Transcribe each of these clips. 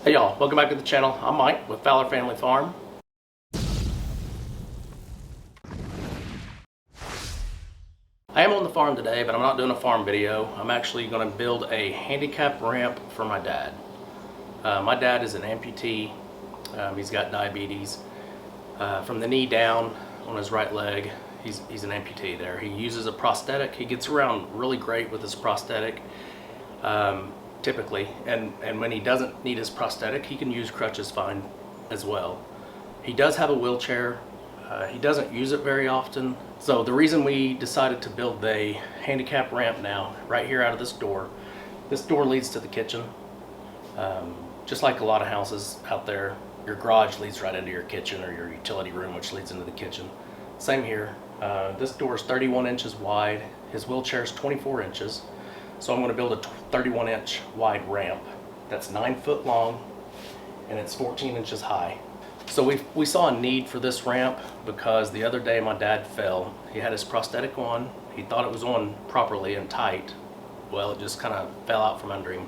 Hey y'all, welcome back to the channel. I'm Mike with Fowler Family Farm. I am on the farm today, but I'm not doing a farm video. I'm actually going to build a handicap ramp for my dad. My dad is an amputee. He's got diabetes. From the knee down on his right leg, he's an amputee there. He uses a prosthetic. He gets around really great with his prosthetic. Typically, and when he doesn't need his prosthetic, he can use crutches fine as well. He does have a wheelchair. He doesn't use it very often. So the reason we decided to build a handicap ramp now, right here out of this door leads to the kitchen. Just like a lot of houses out there, your garage leads right into your kitchen, or your utility room, which leads into the kitchen. Same here. This door is 31 inches wide. His wheelchair is 24 inches. So I'm going to build a 31-inch wide ramp that's 9 foot long and it's 14 inches high. So we saw a need for this ramp because the other day my dad fell. He had his prosthetic on. He thought it was on properly and tight. Well, it just kind of fell out from under him.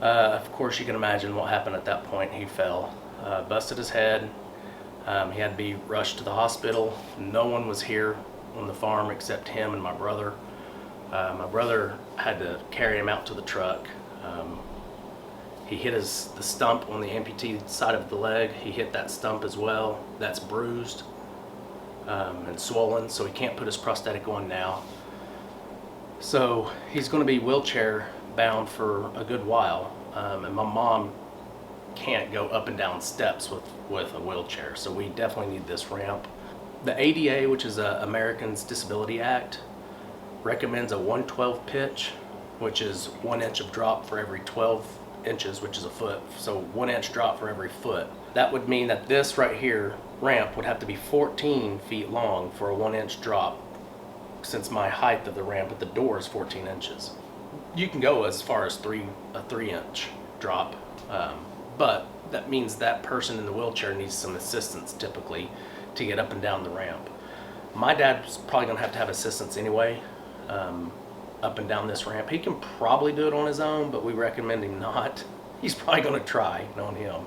Of course, you can imagine what happened at that point. He fell, busted his head. He had to be rushed to the hospital. No one was here on the farm except him and my brother. My brother had to carry him out to the truck. He hit the stump on the amputee side of the leg. He hit that stump as well. That's bruised and swollen, so he can't put his prosthetic on now. So he's going to be wheelchair bound for a good while. And my mom can't go up and down steps with a wheelchair, so we definitely need this ramp. The ADA, which is the Americans Disability Act, recommends a 1/12 pitch, which is 1 inch of drop for every 12 inches, which is a foot. So 1 inch drop for every foot. That would mean that this right here ramp would have to be 14 feet long for a 1 inch drop, since my height of the ramp at the door is 14 inches. You can go as far as a 3-inch drop, but that means that person in the wheelchair needs some assistance typically to get up and down the ramp. My dad's probably going to have assistance anyway. Up and down this ramp. He can probably do it on his own, but we recommend him not. He's probably going to try, knowing him.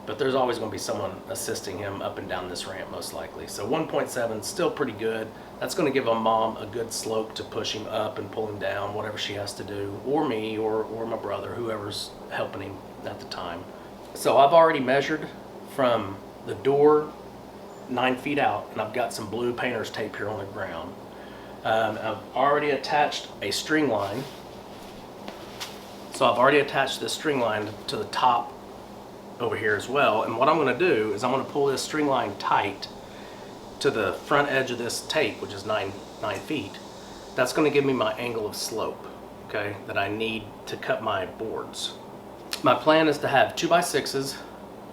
But there's always going to be someone assisting him up and down this ramp, most likely. So 1.7 still pretty good. That's going to give a mom a good slope to push him up and pull him down, whatever she has to do, or me, or my brother, whoever's helping him at the time. So I've already measured from the door 9 feet out, and I've got some blue painter's tape here on the ground. I've already attached a string line. So I've already attached this string line to the top over here as well. And what I'm going to do is I'm going to pull this string line tight to the front edge of this tape, which is 9 feet. That's going to give me my angle of slope, okay, that I need to cut my boards. My plan is to have 2x6s,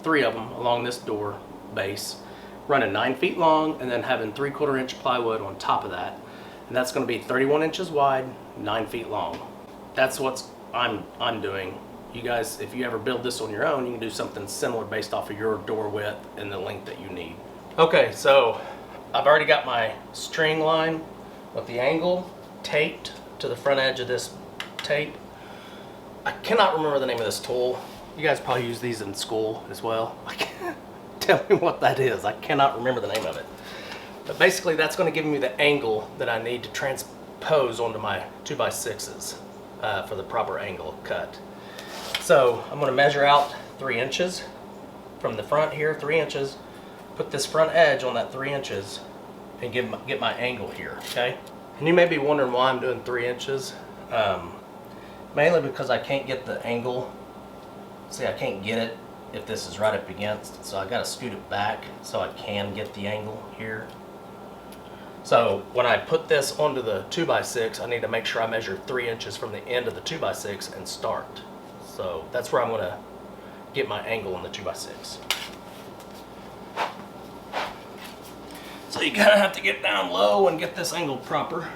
3 of them along this door base, running 9 feet long, and then having 3/4 inch plywood on top of that. And that's going to be 31 inches wide, 9 feet long. That's what I'm doing. You guys, if you ever build this on your own, you can do something similar based off of your door width and the length that you need. Okay, so I've already got my string line with the angle taped to the front edge of this tape. I cannot remember the name of this tool. You guys probably use these in school as well. Tell me what that is. I cannot remember the name of it. But basically that's going to give me the angle that I need to transpose onto my 2x6s for the proper angle cut. So I'm going to measure out 3 inches from the front here, 3 inches, put this front edge on that 3 inches and get my angle here, okay? And you may be wondering why I'm doing 3 inches. Mainly because I can't get the angle. See, I can't get it if this is right up against, so I got to scoot it back so I can get the angle here. So when I put this onto the 2x6, I need to make sure I measure 3 inches from the end of the 2x6 and start. So that's where I'm going to get my angle on the 2x6. So you kind of have to get down low and get this angle proper.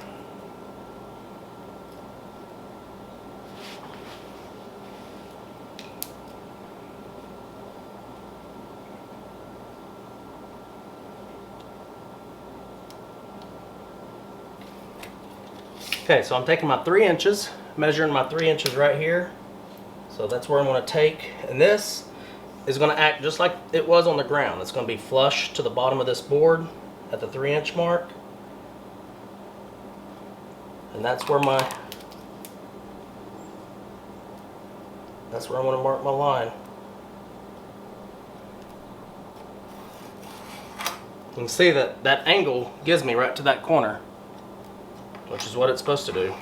Okay, so I'm taking my 3 inches, measuring my 3 inches right here, So that's where I'm going to take, and this is going to act just like it was on the ground. It's going to be flush to the bottom of this board at the 3-inch mark. And that's where I'm going to mark my line. You can see that that angle gives me right to that corner, which is what it's supposed to do.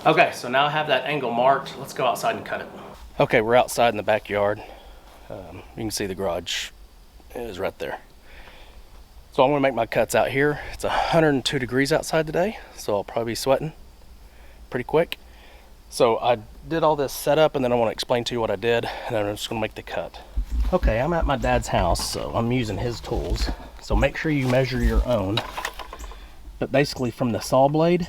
Okay, so now I have that angle marked. Let's go outside and cut it. Okay, we're outside in the backyard. You can see the garage is right there. So I'm gonna make my cuts out here. It's 102 degrees outside today, so I'll probably be sweating pretty quick. So I did all this setup, and then I want to explain to you what I did, and then I'm just gonna make the cut. Okay, I'm at my dad's house, so I'm using his tools. So make sure you measure your own. But basically from the saw blade,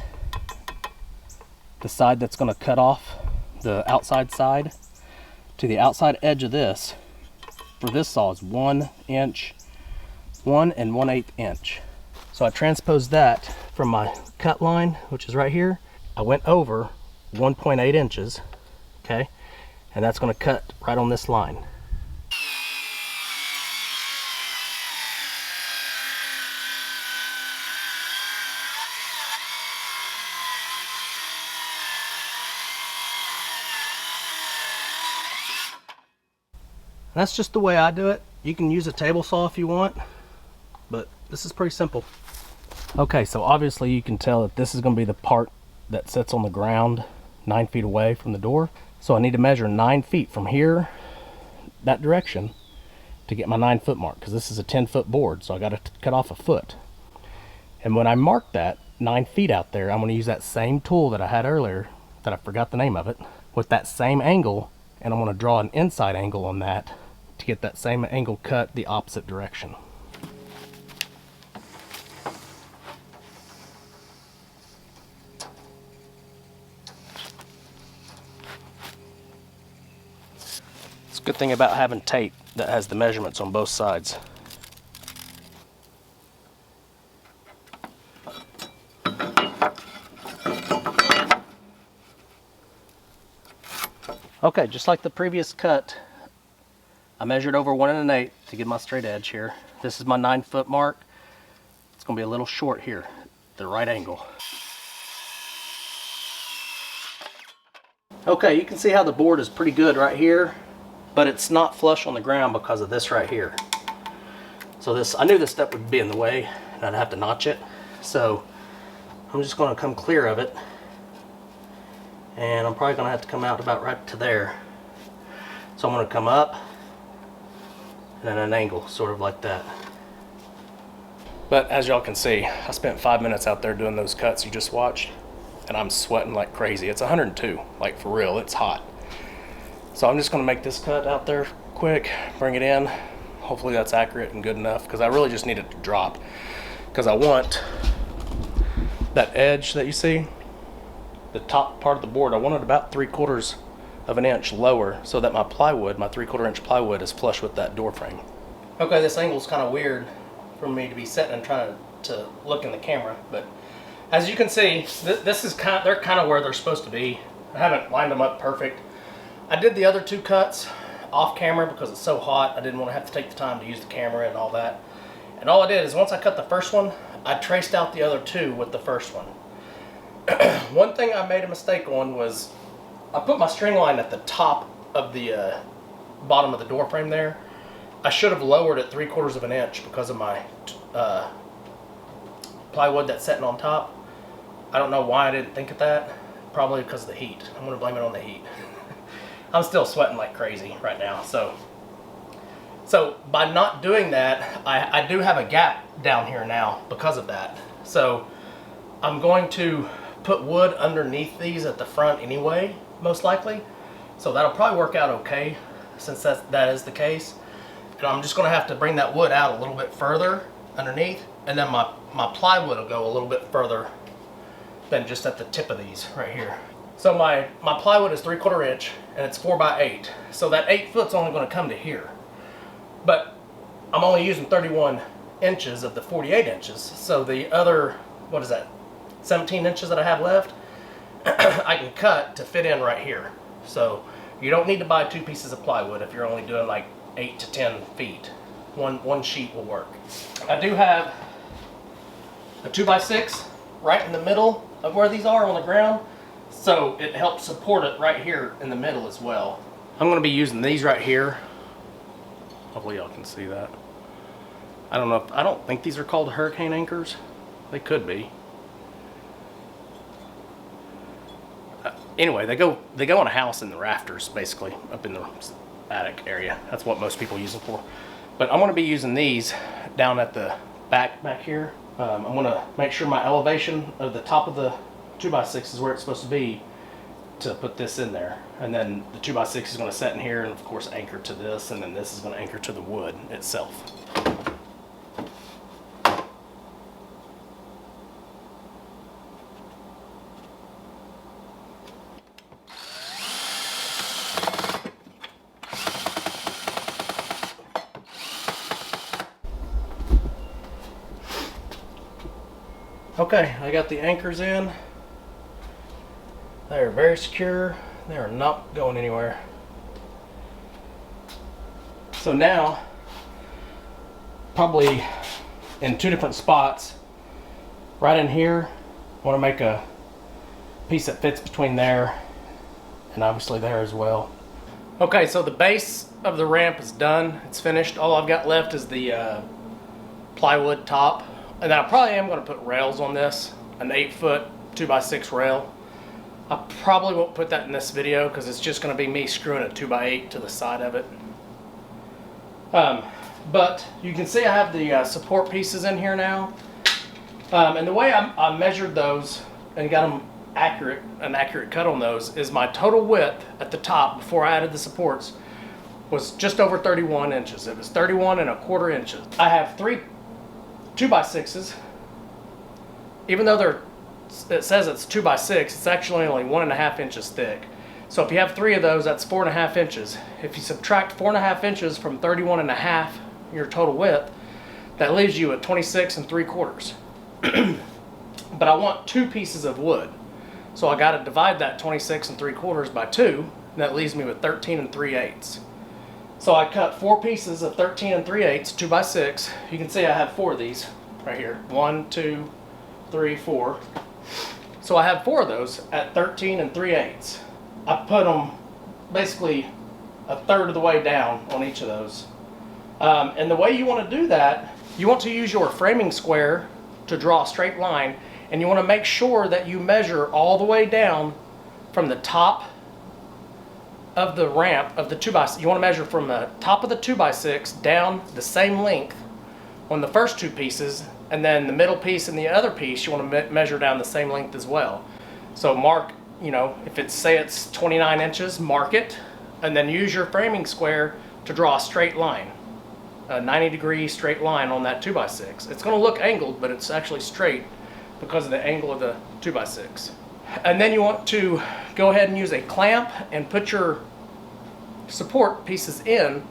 the side that's gonna cut off the outside side, to the outside edge of this, for this saw is 1 inch, 1 1/8 inch. So I transposed that from my cut line, which is right here. I went over 1.8 inches, okay? And that's gonna cut right on this line. That's just the way I do it. You can use a table saw if you want, but this is pretty simple. Okay, so obviously you can tell that this is going to be the part that sits on the ground 9 feet away from the door. So I need to measure 9 feet from here, that direction, to get my 9-foot mark, because this is a 10-foot board, so I got to cut off a foot. And when I mark that 9 feet out there, I'm going to use that same tool that I had earlier, that I forgot the name of it, with that same angle, and I'm going to draw an inside angle on that to get that same angle cut the opposite direction. It's a good thing about having tape that has the measurements on both sides. Okay, just like the previous cut, I measured over 1 1/8 to get my straight edge here. This is my 9-foot mark. It's going to be a little short here, the right angle. Okay, you can see how the board is pretty good right here, but it's not flush on the ground because of this right here. So this, I knew this step would be in the way and I'd have to notch it. So I'm just going to come clear of it. And I'm probably going to have to come out about right to there. So I'm going to come up and then an angle, sort of like that. But as y'all can see, I spent 5 minutes out there doing those cuts you just watched, and I'm sweating like crazy. It's 102, like for real, it's hot. So I'm just going to make this cut out there quick, bring it in. Hopefully that's accurate and good enough, because I really just need it to drop. Because I want that edge that you see, the top part of the board, I want it about 3/4 of an inch lower so that my plywood, my 3/4 inch plywood, is flush with that door frame. Okay, this angle is kind of weird for me to be sitting and trying to look in the camera, but as you can see, this is they're kind of where they're supposed to be. I haven't lined them up perfect. I did the other 2 cuts off camera because it's so hot. I didn't want to have to take the time to use the camera and all that. And all I did is once I cut the first one, I traced out the other 2 with the first one. One thing I made a mistake on was I put my string line at the top of the bottom of the door frame there. I should have lowered it 3/4 of an inch because of my plywood that's sitting on top. I don't know why I didn't think of that. Probably because of the heat. I'm going to blame it on the heat. I'm still sweating like crazy right now. So by not doing that, I do have a gap down here now because of that. So I'm going to put wood underneath these at the front anyway, most likely. So that'll probably work out okay since that is the case. And I'm just going to have to bring that wood out a little bit further underneath, and then my plywood will go a little bit further than just at the tip of these right here. So my plywood is 3/4 inch and it's 4x8. So that 8 foot's only going to come to here. But I'm only using 31 inches of the 48 inches. So the other, what is that, 17 inches that I have left, I can cut to fit in right here. So you don't need to buy 2 pieces of plywood if you're only doing like 8 to 10 feet. One sheet will work. I do have a 2x6 right in the middle of where these are on the ground, so it helps support it right here in the middle as well. I'm going to be using these right here. Hopefully y'all can see that. I don't think these are called hurricane anchors. They could be. Anyway, they go in a house in the rafters, basically, up in the attic area. That's what most people use them for. But I'm going to be using these down at the back here. I'm going to make sure my elevation of the top of the 2x6 is where it's supposed to be to put this in there. And then the 2x6 is going to set in here and of course anchor to this, and then this is going to anchor to the wood itself. Okay, I got the anchors in. They are very secure. They are not going anywhere. So now, probably in 2 different spots, right in here, I want to make a piece that fits between there and obviously there as well. Okay, so the base of the ramp is done. It's finished. All I've got left is the plywood top. And I probably am going to put rails on this, an 8-foot 2x6 rail. I probably won't put that in this video because it's just going to be me screwing a 2x8 to the side of it. But you can see I have the support pieces in here now. And the way I measured those and got them an accurate cut on those is my total width at the top before I added the supports was just over 31 inches. It was 31¼ inches. I have 3 2x6s. Even though it says it's 2x6, it's actually only 1½ inches thick. So if you have 3 of those, that's 4½ inches. If you subtract 4½ inches from 31½, your total width, that leaves you at 26¾ But I want 2 pieces of wood. So I got to divide that 26¾ by 2, and that leaves me with 13⅜. So I cut 4 pieces of 13⅜, 2x6. You can see I have 4 of these right here. 1, 2, 3, 4. So I have 4 of those at 13⅜. I put them basically a third of the way down on each of those. And the way you want to do that, you want to use your framing square to draw a straight line, and you want to make sure that you measure all the way down from the top of the ramp of the 2x6. You want to measure from the top of the 2x6 down the same length on the first 2 pieces, and then the middle piece and the other piece you want to measure down the same length as well. So mark, if it's, say it's 29 inches, mark it, and then use your framing square to draw a straight line, a 90-degree straight line on that 2x6. It's going to look angled, but it's actually straight because of the angle of the 2x6. And then you want to go ahead and use a clamp and put your support pieces in.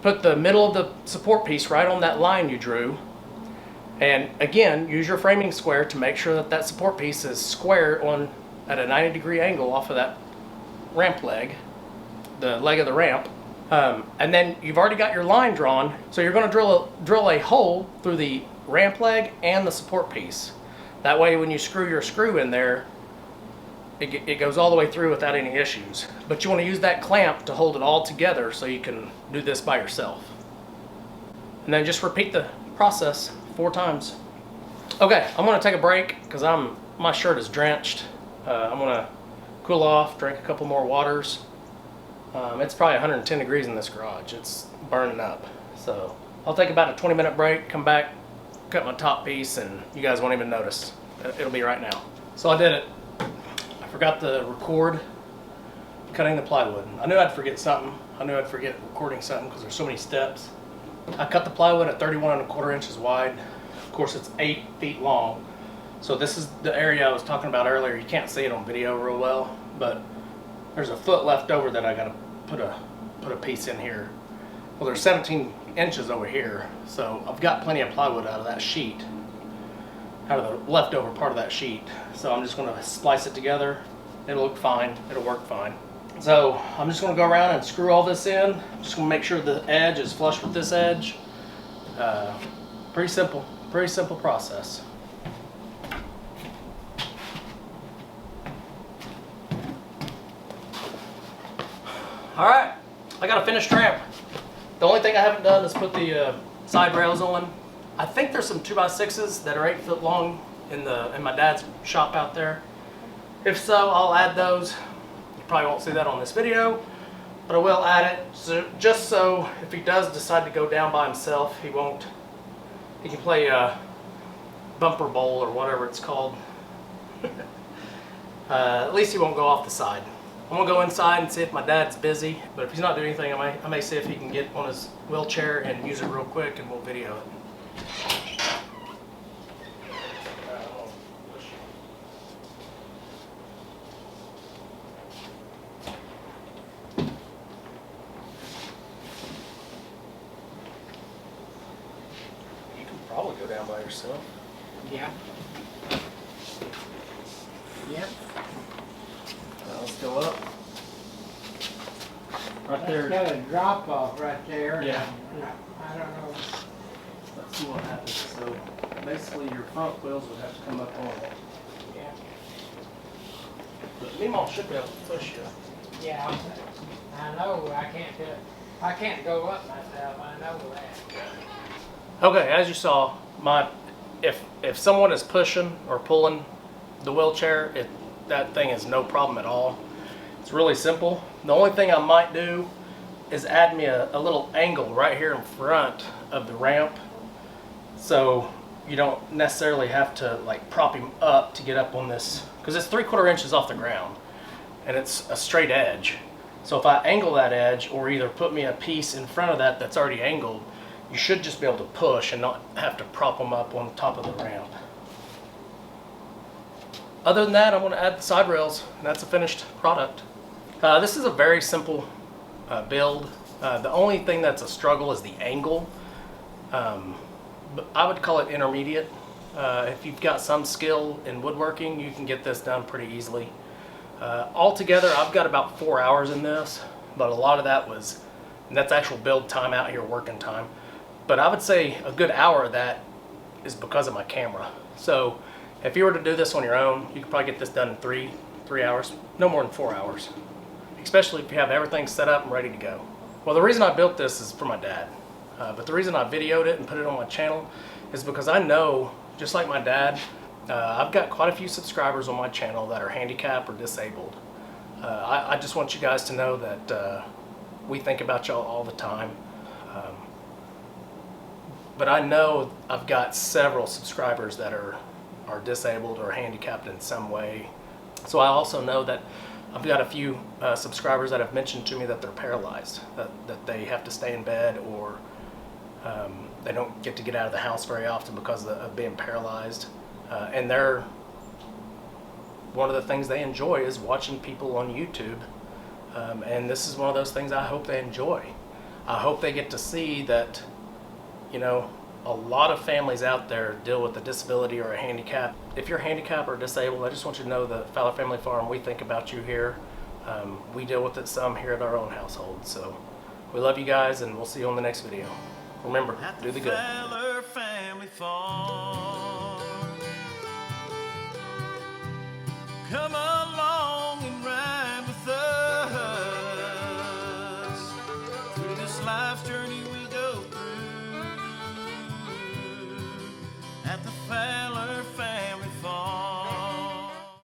Put the middle of the support piece right on that line you drew. And again, use your framing square to make sure that that support piece is square at a 90-degree angle off of that ramp leg, the leg of the ramp. And then you've already got your line drawn, so you're going to drill a hole through the ramp leg and the support piece. That way when you screw your screw in there, it goes all the way through without any issues. But you want to use that clamp to hold it all together so you can do this by yourself. And then just repeat the process 4 times. Okay, I'm going to take a break because my shirt is drenched. I'm going to cool off, drink a couple more waters. It's probably 110 degrees in this garage. It's burning up. So I'll take about a 20-minute break, come back, cut my top piece, and you guys won't even notice. It'll be right now. So I did it. I forgot to record cutting the plywood. I knew I'd forget something. I knew I'd forget recording something because there's so many steps. I cut the plywood at 31¼ inches wide. Of course, it's 8 feet long. So this is the area I was talking about earlier. You can't see it on video real well, but there's a foot left over that I gotta put a piece in here. Well, there's 17 inches over here, so I've got plenty of plywood out of that sheet. out of the leftover part of that sheet. So I'm just gonna splice it together. It'll look fine, it'll work fine. So I'm just gonna go around and screw all this in. I'm just gonna make sure the edge is flush with this edge. Pretty simple process. All right, I got a finished ramp. The only thing I haven't done is put the side rails on. I think there's some 2x6s that are 8 foot long in my dad's shop out there. If so, I'll add those. You probably won't see that on this video, but I will add it. So just so if he does decide to go down by himself, he can play bumper bowl or whatever it's called. At least he won't go off the side. I'm gonna go inside and see if my dad's busy, but if he's not doing anything, I may see if he can get on his wheelchair and use it real quick, and we'll video it. You can probably go down by yourself. Yeah. Yep. Let's go up. Right there. That's got a drop off right there. Yeah. I don't know. Let's see what happens. So basically your front wheels would have to come up on it. Yeah. But Meemaw should be able to push you. Yeah. I know. I can't do it. I can't go up myself. I know that. Okay, as you saw, if someone is pushing or pulling the wheelchair, that thing is no problem at all. It's really simple. The only thing I might do is add me a little angle right here in front of the ramp, so you don't necessarily have to like prop him up to get up on this, because it's 3/4 inches off the ground and it's a straight edge. So if I angle that edge, or either put me a piece in front of that that's already angled, you should just be able to push and not have to prop them up on top of the ramp. Other than that, I'm going to add the side rails, and that's a finished product. This is a very simple build. The only thing that's a struggle is the angle. But I would call it intermediate. If you've got some skill in woodworking, you can get this done pretty easily. Altogether, I've got about 4 hours in this, but a lot of that that's actual build time out here, working time. But I would say a good hour of that is because of my camera. So if you were to do this on your own, you could probably get this done in three hours, no more than 4 hours, especially if you have everything set up and ready to go. Well, the reason I built this is for my dad, but the reason I videoed it and put it on my channel is because I know, just like my dad, I've got quite a few subscribers on my channel that are handicapped or disabled. I just want you guys to know that we think about y'all all the time. But I know I've got several subscribers that are disabled or handicapped in some way. So I also know that I've got a few subscribers that have mentioned to me that they're paralyzed, that they have to stay in bed, or they don't get to get out of the house very often because of being paralyzed. And one of the things they enjoy is watching people on YouTube. And this is one of those things I hope they enjoy. I hope they get to see that, you know, a lot of families out there deal with a disability or a handicap. If you're handicapped or disabled, I just want you to know that Fowler Family Farm, we think about you here. We deal with it some here at our own household. So we love you guys, and we'll see you on the next video. Remember, do the good. Fowler Family Farm. Come on.